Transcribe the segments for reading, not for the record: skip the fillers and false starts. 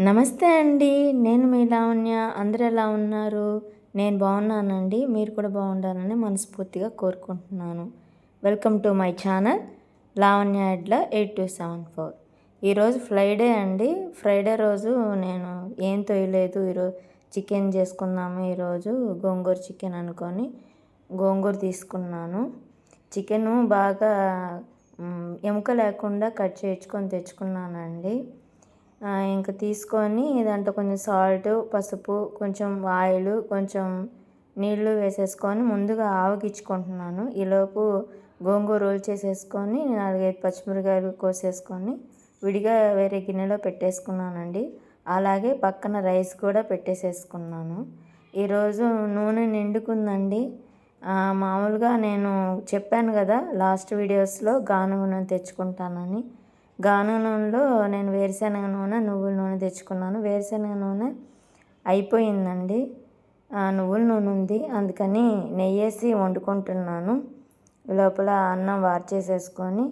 నమస్తే అండి. నేను మీ లావణ్య. అందరూ ఎలా ఉన్నారు? నేను బాగున్నానండి. మీరు కూడా బాగుండాలని మనస్ఫూర్తిగా కోరుకుంటున్నాను. Welcome to my channel Lavanya ఎడ్ల 8274. ఈరోజు ఫ్రైడే అండి. ఫ్రైడే రోజు నేను ఏం తొయ్యలేదు. ఈరోజు చికెన్ చేసుకుందాము. ఈరోజు గోంగూర చికెన్ అనుకొని గోంగూర తీసుకున్నాను. చికెను బాగా ఎముక లేకుండా కట్ చేయించుకొని తెచ్చుకున్నానండి. ఇంకా తీసుకొని దాంట్లో కొంచెం సాల్ట్, పసుపు, కొంచెం ఆయిల్, కొంచెం నీళ్ళు వేసేసుకొని ముందుగా ఆవగించుకుంటున్నాను. ఈలోపు గోంగూర రోల్ చేసేసుకొని 4-5 పచ్చిమిరకాయలు కోసేసుకొని విడిగా వేరే గిన్నెలో పెట్టేసుకున్నానండి. అలాగే పక్కన రైస్ కూడా పెట్టేసేసుకున్నాను. ఈరోజు నూనె నిండుకుందండి. మామూలుగా నేను చెప్పాను కదా లాస్ట్ వీడియోస్లో గానుగ నూనె తెచ్చుకుంటానని. గానుగ నూనెలో నేను వేరుశనగ నూనె, నువ్వుల నూనె తెచ్చుకున్నాను. వేరుశనగ నూనె అయిపోయిందండి. నువ్వుల నూనె ఉంది, అందుకని నెయ్యి వేసి వండుకుంటున్నాను. లోపల అన్నం వార్చేసేసుకొని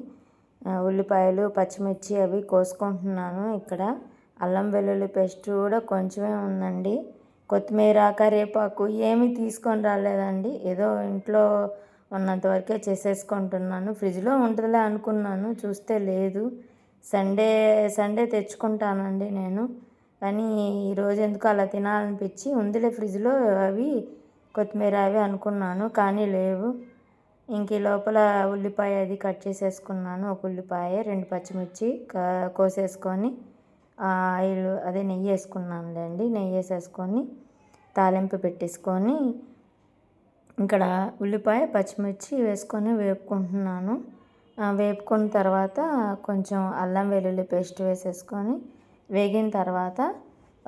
ఉల్లిపాయలు, పచ్చిమిర్చి అవి కోసుకుంటున్నాను. ఇక్కడ అల్లం వెల్లుల్లి పేస్ట్ కూడా కొంచెమే ఉందండి. కొత్తిమీర, కరివేపాకు ఏమీ తీసుకొని రాలేదండి. ఏదో ఇంట్లో ఉన్నంత వరకే చేసేసుకుంటున్నాను. ఫ్రిడ్జ్లో ఉంటుందిలే అనుకున్నాను, చూస్తే లేదు. సండే తెచ్చుకుంటానండి నేను. కానీ ఈరోజు ఎందుకు అలా తినాలనిపించి ఉందిలే ఫ్రిడ్జ్లో అవి కొత్తిమీర అవి అనుకున్నాను, కానీ లేవు. ఇంక ఈ లోపల ఉల్లిపాయ అది కట్ చేసేసుకున్నాను. ఒక ఉల్లిపాయ, 2 పచ్చిమిర్చి కోసేసుకొని ఆయిల్ అదే నెయ్యి వేసుకున్నానులేండి. నెయ్యి వేసేసుకొని తాలింపు పెట్టేసుకొని ఇక్కడ ఉల్లిపాయ, పచ్చిమిర్చి వేసుకొని వేపుకుంటున్నాను. వేపుకున్న తర్వాత కొంచెం అల్లం వెల్లుల్లి పేస్ట్ వేసేసుకొని వేగిన తర్వాత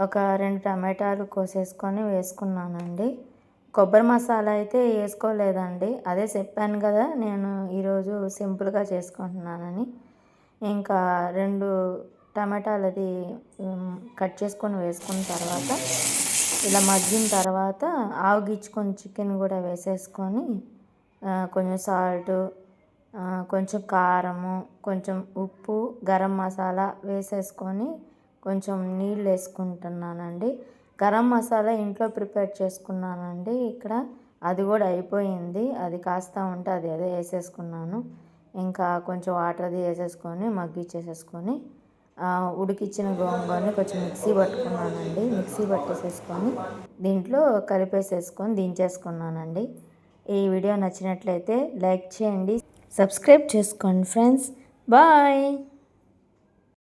ఒక 2 టమాటాలు కోసేసుకొని వేసుకున్నానండి. కొబ్బరి మసాలా అయితే వేసుకోలేదండి. అదే చెప్పాను కదా నేను ఈరోజు సింపుల్గా చేసుకుంటున్నానని. ఇంకా 2 టమాటాలు అది కట్ చేసుకొని వేసుకున్న తర్వాత ఇలా మగ్గిన తర్వాత ఆవగించుకొని చికెన్ కూడా వేసేసుకొని కొంచెం సాల్ట్, కొంచెం కారము, కొంచెం ఉప్పు, గరం మసాలా వేసేసుకొని కొంచెం నీళ్ళు వేసుకుంటున్నానండి. గరం మసాలా ఇంట్లో ప్రిపేర్ చేసుకున్నానండి. ఇక్కడ అది కూడా అయిపోయింది. అది కాస్తా ఉంటే అది అదే వేసేసుకున్నాను. ఇంకా కొంచెం వాటర్ అది వేసేసుకొని మగ్గిచ్చేసేసుకొని ఉడికిచ్చిన గోంగూరని కొంచెం మిక్సీ పట్టుకున్నానండి. మిక్సీ పట్టేసేసుకొని దీంట్లో కలిపేసేసుకొని దించేసుకున్నానండి. ఈ వీడియో నచ్చినట్లయితే లైక్ చేయండి, సబ్స్క్రైబ్ చేసుకోండి ఫ్రెండ్స్. బాయ్.